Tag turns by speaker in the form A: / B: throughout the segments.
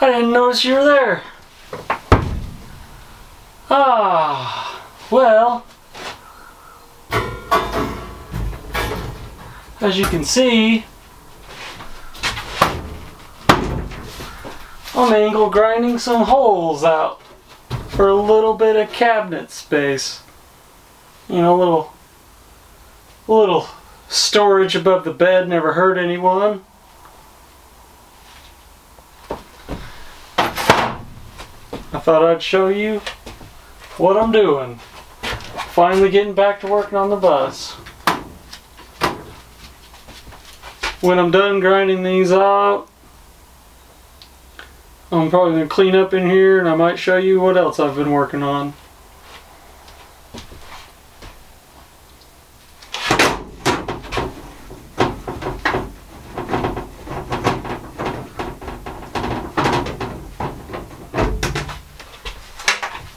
A: I didn't notice you were there. Ah, well, as you can see, I'm angle grinding some holes out for a little bit of cabinet space. You know, a little storage above the bed, never hurt anyone. I thought I'd show you what I'm doing. Finally getting back to working on the bus. When I'm done grinding these out, I'm probably going to clean up in here and I might show you what else I've been working on.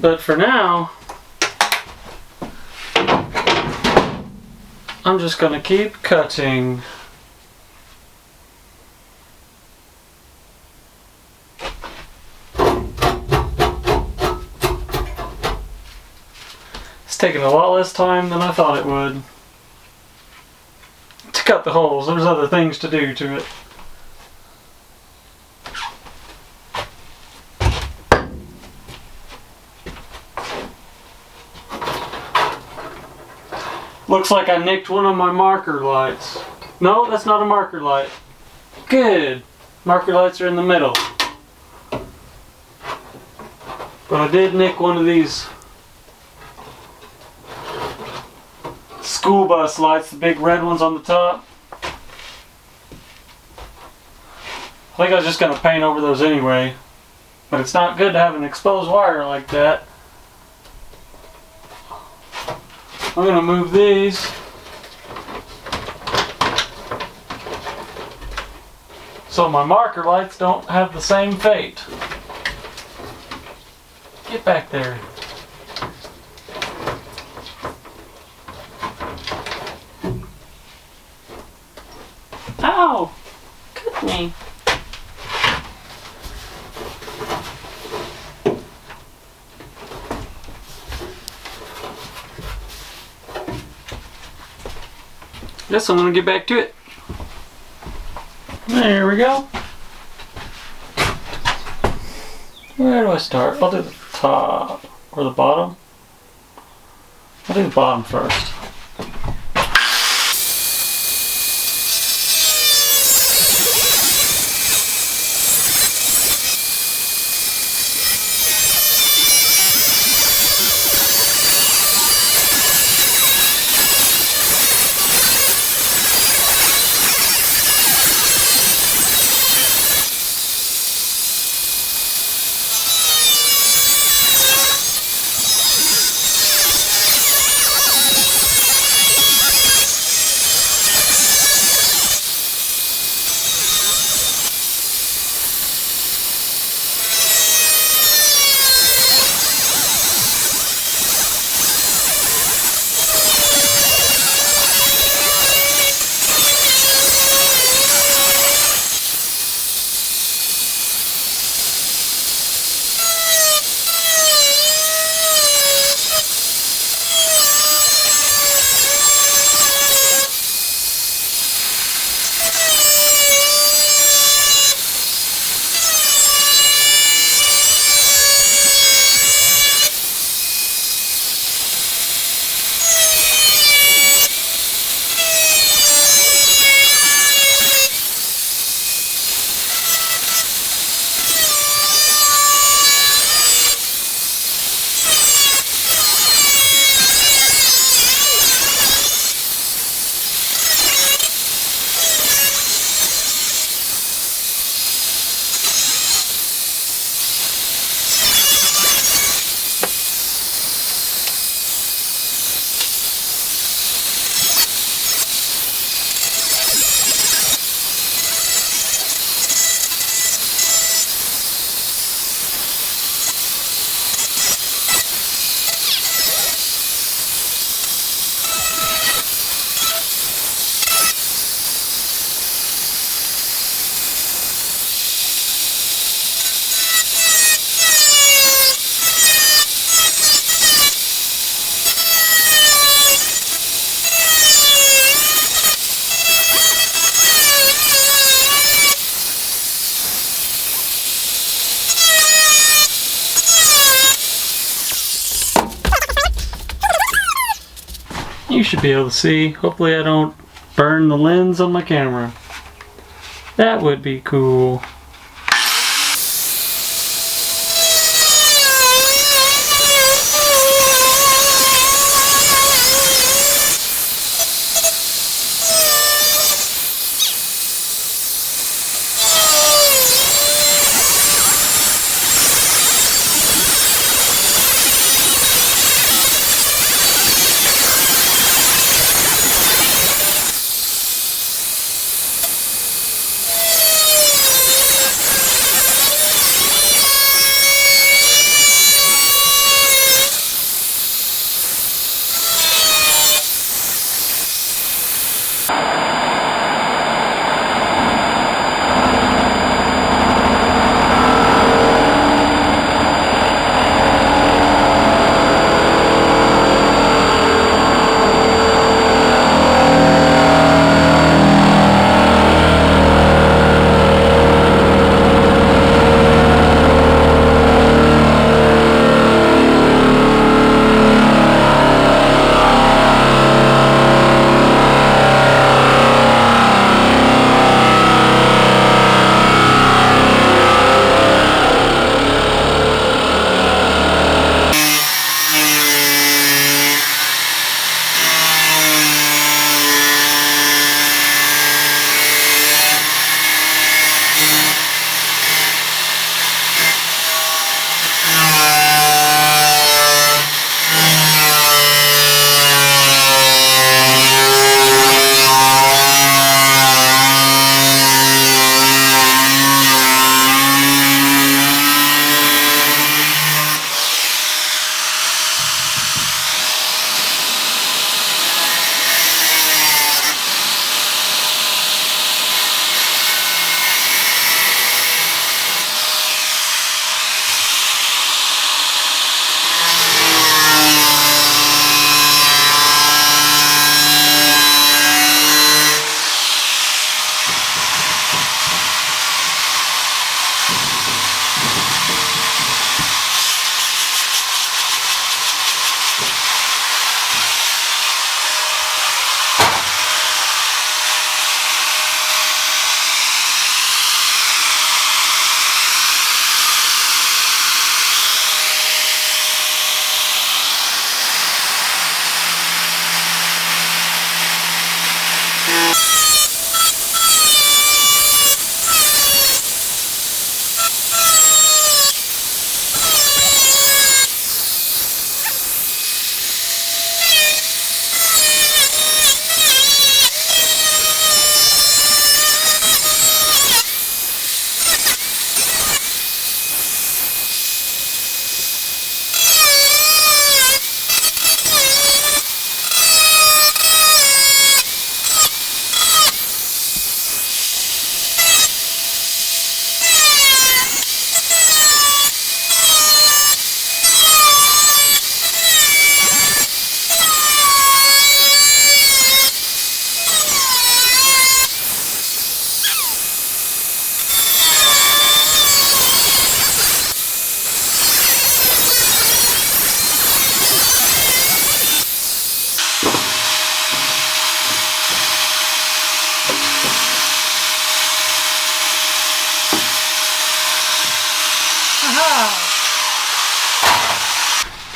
A: But for now, I'm just going to keep cutting. It's taking a lot less time than I thought it would to cut the holes. There's other things to do to it. Looks like I nicked one of my marker lights. No, that's not a marker light. Good. Marker lights are in the middle. But I did nick one of these school bus lights, the big red ones on the top. I think I was just going to paint over those anyway. But it's not good to have an exposed wire like that. I'm going to move these so my marker lights don't have the same fate. Get back there. Ow! Cut me. Guess I'm going to get back to it. There we go. Where do I start? I'll do the top or the bottom. I'll do the bottom first. you should be able to see. Hopefully I don't burn the lens on my camera. That would be cool.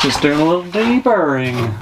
A: Just doing a little deburring.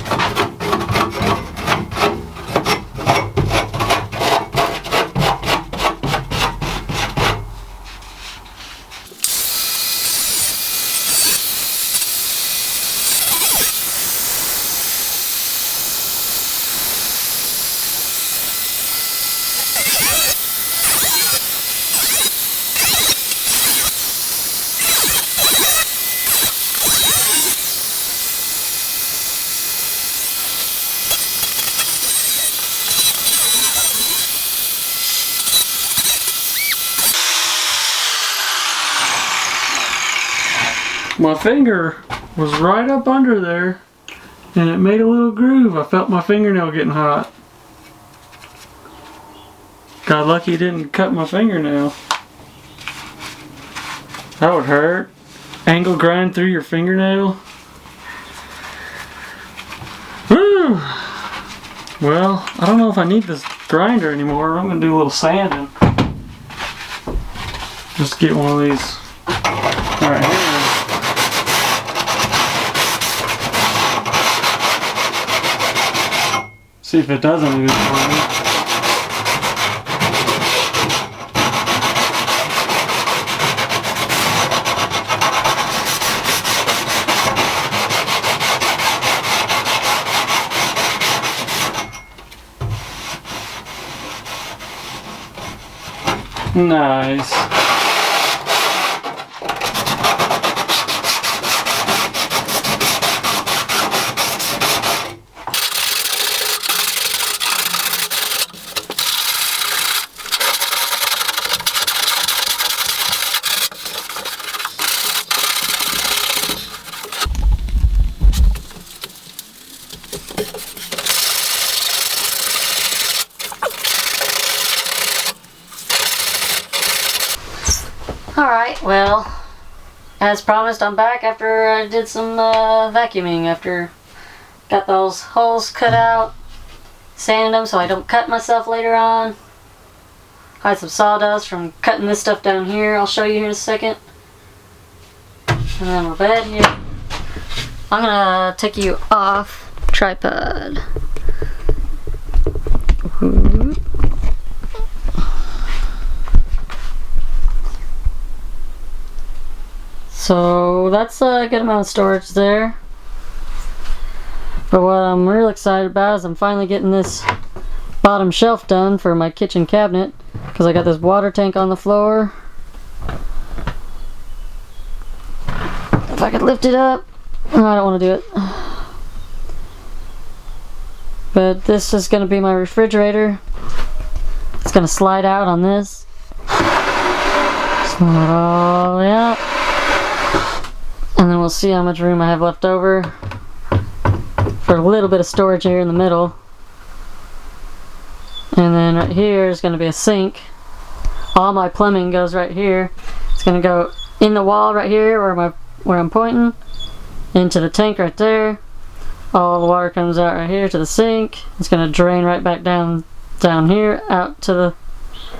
A: My finger was right up under there and it made a little groove. I felt my fingernail getting hot. Got lucky it didn't cut my fingernail. That would hurt. Angle grind through your fingernail. Woo! Well, I don't know if I need this grinder anymore. I'm gonna do a little sanding. Just get one of these right here. See if it does anything for me. Nice.
B: Alright, well, as promised, I'm back after I did some vacuuming, after got those holes cut out, sanded them so I don't cut myself later on. I had some sawdust from cutting this stuff down here, I'll show you here in a second. And then my bed here. I'm gonna take you off tripod. Ooh. So that's a good amount of storage there. But what I'm really excited about is I'm finally getting this bottom shelf done for my kitchen cabinet, because I got this water tank on the floor. If I could lift it up. Oh, I don't want to do it. But this is going to be my refrigerator. It's going to slide out on this. Slide all the way out. And then we'll see how much room I have left over for a little bit of storage here in the middle. And then right here is going to be a sink. All my plumbing goes right here. It's going to go in the wall right here where I'm pointing, into the tank right there. All the water comes out right here to the sink. It's going to drain right back down here out to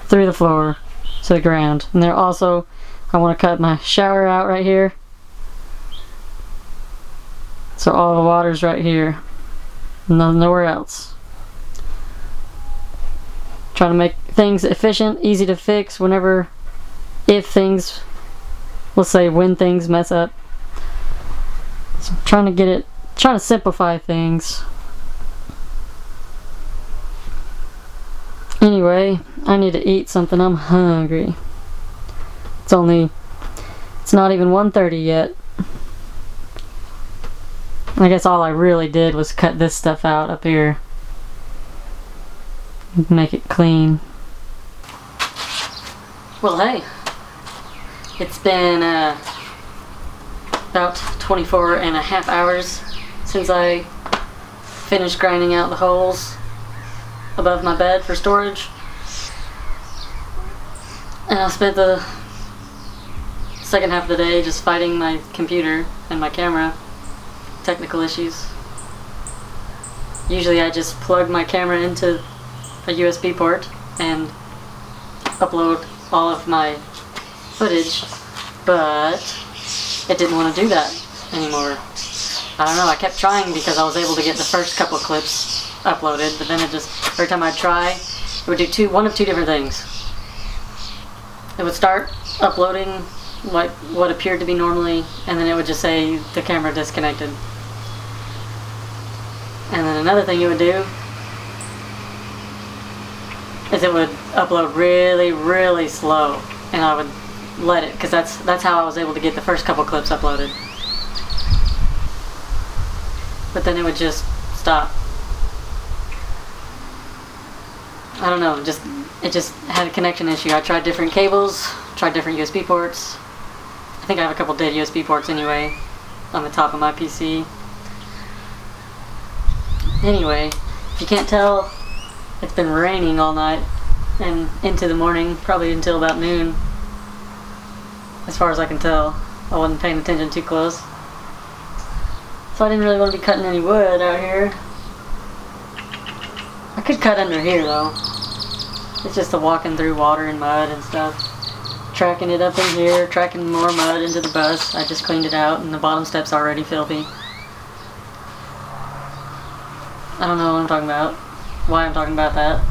B: through the floor to the ground. And there also, I want to cut my shower out right here. So all the water's right here, nowhere else. Trying to make things efficient, easy to fix whenever, if things, let's say when things mess up. So I'm trying to simplify things. Anyway, I need to eat something, I'm hungry. It's not even 1:30 yet. I guess all I really did was cut this stuff out up here. Make it clean. Well, hey. It's been about 24 and a half hours since I finished grinding out the holes above my bed for storage. And I spent the second half of the day just fighting my computer and my camera. Technical issues. Usually I just plug my camera into a USB port and upload all of my footage, but it didn't want to do that anymore. I don't know, I kept trying because I was able to get the first couple of clips uploaded, but then it just, every time I'd try, it would do one of two different things. It would start uploading like what appeared to be normally, and then it would just say the camera disconnected. And then another thing it would do is it would upload really, really slow, and I would let it, because that's how I was able to get the first couple clips uploaded. But then it would just stop. I don't know, it just had a connection issue. I tried different cables, tried different USB ports. I think I have a couple dead USB ports anyway on the top of my PC. Anyway, if you can't tell, it's been raining all night and into the morning, probably until about noon. As far as I can tell. I wasn't paying attention too close. So I didn't really want to be cutting any wood out here. I could cut under here though. It's just a walking through water and mud and stuff. Tracking it up in here, tracking more mud into the bus. I just cleaned it out and the bottom step's already filthy. I don't know what I'm talking about. Why I'm talking about that.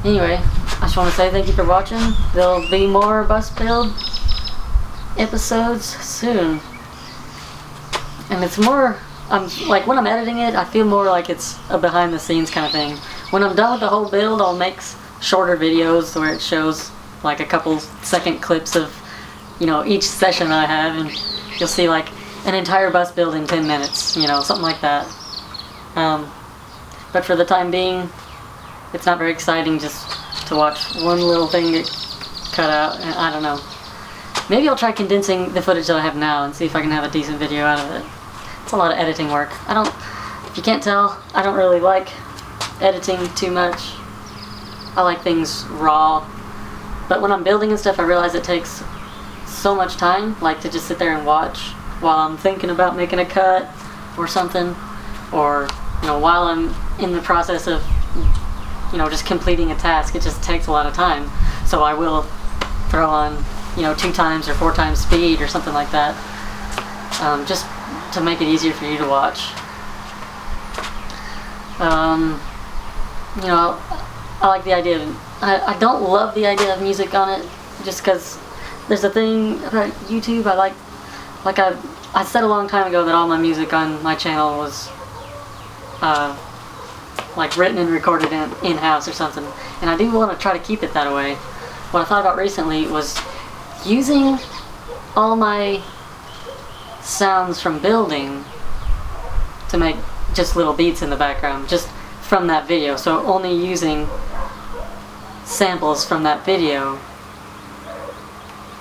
B: Anyway, I just want to say thank you for watching. There'll be more bus build episodes soon. And it's more, like when I'm editing it, I feel more like it's a behind the scenes kind of thing. When I'm done with the whole build, I'll make shorter videos where it shows like a couple second clips of, you know, each session I have, and you'll see like an entire bus build in 10 minutes, you know, something like that. But for the time being, it's not very exciting just to watch one little thing get cut out. I don't know. Maybe I'll try condensing the footage that I have now and see if I can have a decent video out of it. It's a lot of editing work. If you can't tell, I don't really like editing too much. I like things raw. But when I'm building and stuff, I realize it takes so much time, like to just sit there and watch while I'm thinking about making a cut or something, or, you know, while I'm in the process of, you know, just completing a task. It just takes a lot of time. So I will throw on, you know, 2 times or 4 times speed or something like that, just to make it easier for you to watch. You know, I like the idea of, I don't love the idea of music on it, just because there's a thing about YouTube. I said a long time ago that all my music on my channel was like written and recorded in-house or something, and I do want to try to keep it that way. What I thought about recently was using all my sounds from building to make just little beats in the background, just from that video. So only using samples from that video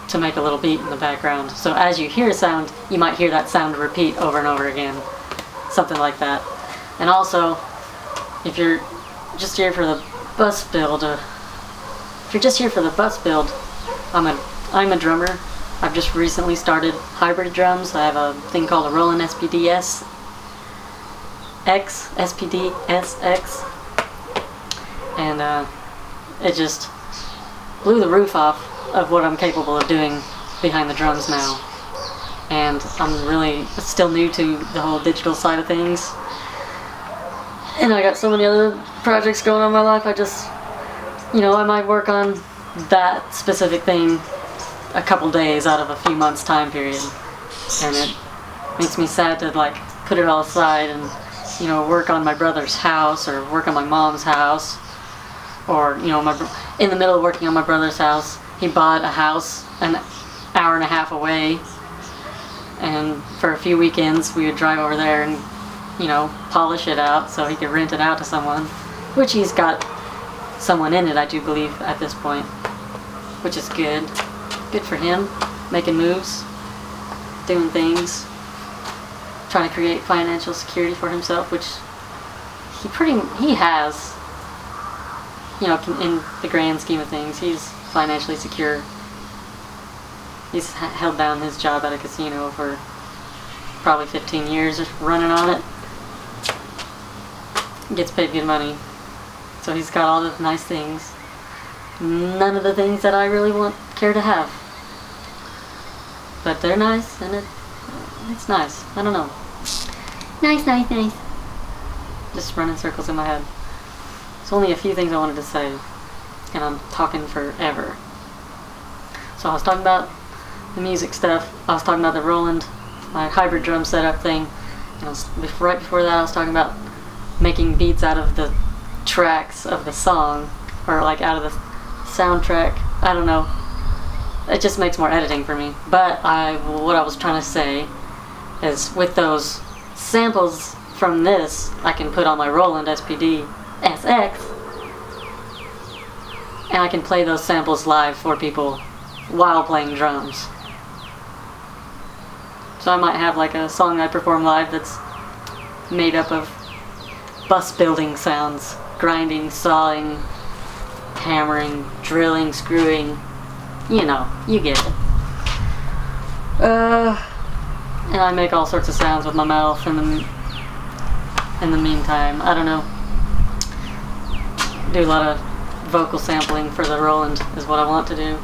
B: to make a little beat in the background. So as you hear a sound, you might hear that sound repeat over and over again. Something like that. And also, if you're just here for the bus build, I'm a drummer. I've just recently started hybrid drums. I have a thing called a Roland SPDS X, and it just blew the roof off of what I'm capable of doing behind the drums now. And I'm really still new to the whole digital side of things. And I got so many other projects going on in my life, I just, you know, I might work on that specific thing a couple days out of a few months time period. And it makes me sad to like put it all aside and, you know, work on my brother's house or work on my mom's house. Or, you know, in the middle of working on my brother's house, he bought a house an hour and a half away, and for a few weekends we would drive over there and, you know, polish it out so he could rent it out to someone, which he's got someone in it, I do believe, at this point, which is good. Good for him, making moves, doing things, trying to create financial security for himself, which he has. You know, in the grand scheme of things, he's financially secure. He's held down his job at a casino for probably 15 years running on it. Gets paid good money. So he's got all the nice things. None of the things that I really care to have. But they're nice, and it's nice. I don't know. Nice. Just running circles in my head. There's only a few things I wanted to say, and I'm talking forever. So I was talking about the music stuff. I was talking about the Roland, my hybrid drum setup thing. And right before that, I was talking about making beats out of the tracks of the song, or like out of the soundtrack. I don't know. It just makes more editing for me. But what I was trying to say is, with those samples from this, I can put on my Roland SPD SX, and I can play those samples live for people while playing drums. So I might have like a song I perform live that's made up of bus building sounds: grinding, sawing, hammering, drilling, screwing. You know, you get it. And I make all sorts of sounds with my mouth in the meantime. I don't know. do a lot of vocal sampling for the Roland is what I want to do.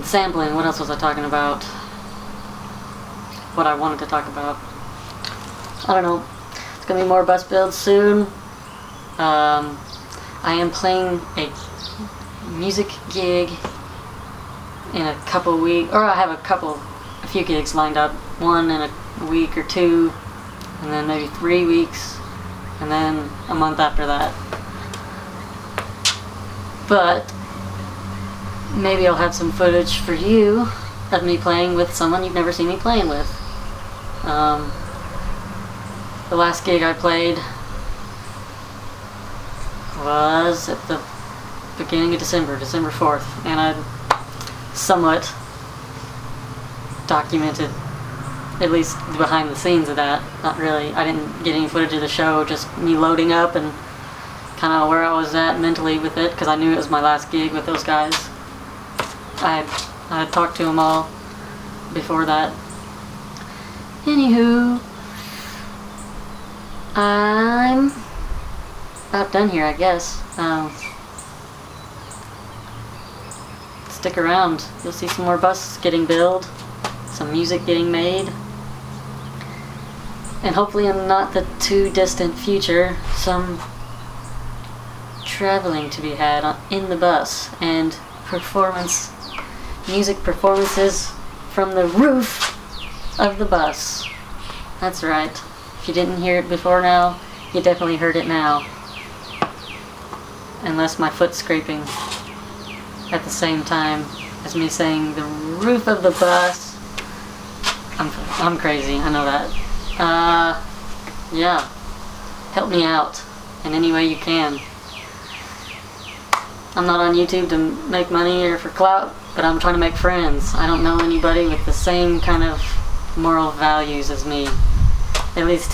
B: Sampling. What else was I talking about? What I wanted to talk about. I don't know. It's gonna be more bus builds soon. I am playing a music gig in a couple weeks, or I have a few gigs lined up. One in a week or two, and then maybe 3 weeks, and then a month after that. But maybe I'll have some footage for you of me playing with someone you've never seen me playing with. The last gig I played was at the beginning of December 4th, and I somewhat documented at least the behind the scenes of that. Not really. I didn't get any footage of the show, just me loading up and kind of where I was at mentally with it, because I knew it was my last gig with those guys. I had talked to them all before that. Anywho, I'm about done here, I guess. Stick around. You'll see some more buses getting built, some music getting made, and hopefully in not the too distant future, some traveling to be had in the bus and music performances from the roof of the bus. That's right. If you didn't hear it before now, you definitely heard it now. Unless my foot's scraping at the same time as me saying the roof of the bus. I'm crazy, I know that. Yeah. Help me out in any way you can. I'm not on YouTube to make money or for clout, but I'm trying to make friends. I don't know anybody with the same kind of moral values as me. At least,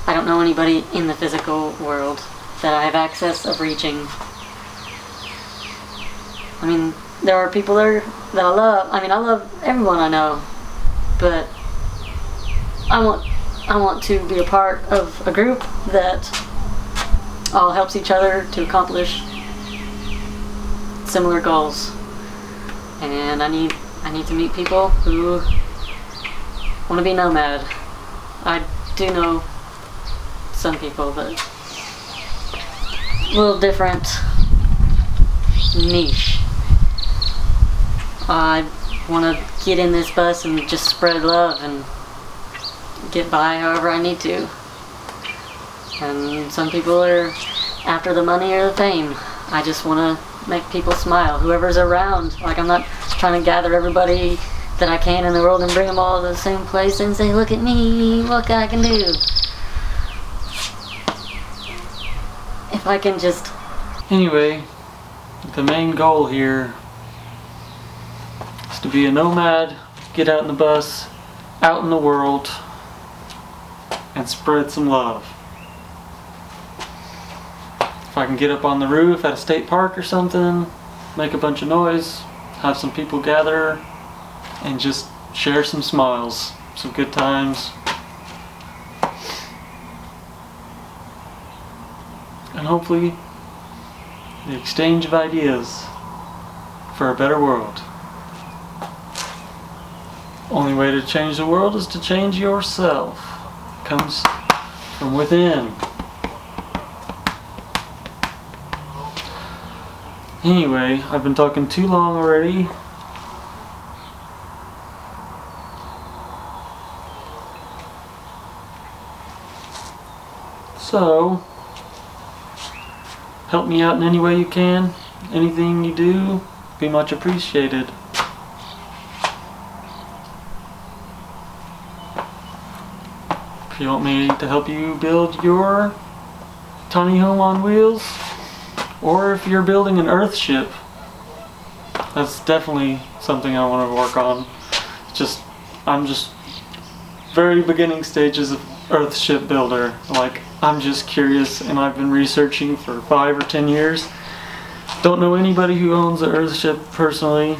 B: I don't know anybody in the physical world that I have access of reaching. I mean, there are people there that I love. I mean, I love everyone I know, but I want to be a part of a group that all helps each other to accomplish similar goals. And I need to meet people who want to be nomad. I do know some people that a little different niche. I want to get in this bus and just spread love and get by however I need to. And some people are after the money or the fame. I just want to make people smile, whoever's around. Like, I'm not trying to gather everybody that I can in the world and bring them all to the same place and say, look at me, look what I can do. If I can just...
A: Anyway, the main goal here is to be a nomad, get out in the bus, out in the world, and spread some love. If I can get up on the roof at a state park or something, make a bunch of noise, have some people gather, and just share some smiles, some good times. And hopefully the exchange of ideas for a better world. Only way to change the world is to change yourself. It comes from within. Anyway, I've been talking too long already. So, help me out in any way you can. Anything you do, be much appreciated. If you want me to help you build your tiny home on wheels, or if you're building an Earth ship, that's definitely something I want to work on. I'm just very beginning stages of Earth ship builder. Like, I'm just curious, and I've been researching for 5 or 10 years. Don't know anybody who owns an Earth ship personally.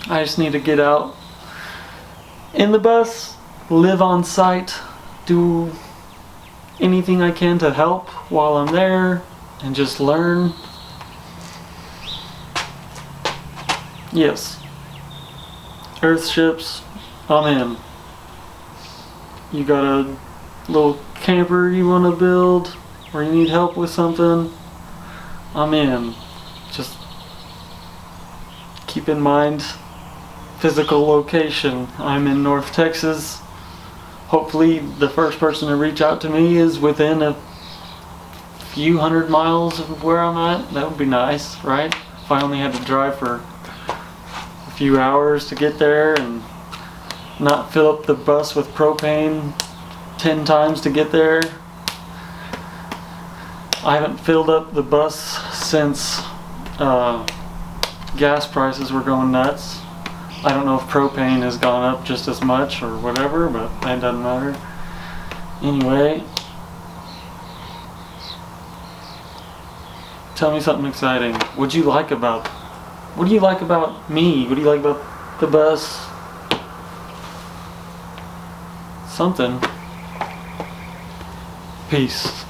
A: I just need to get out in the bus, live on site, do anything I can to help while I'm there and just learn. Yes. Earthships, I'm in. You got a little camper you want to build, or you need help with something, I'm in. Just keep in mind physical location. I'm in North Texas. Hopefully the first person to reach out to me is within a few hundred miles of where I'm at. That would be nice, right? If I only had to drive for a few hours to get there and not fill up the bus with propane 10 times to get there. I haven't filled up the bus since gas prices were going nuts. I don't know if propane has gone up just as much or whatever, but that doesn't matter. Anyway, tell me something exciting. What do you like about me? What do you like about the bus? Something. Peace.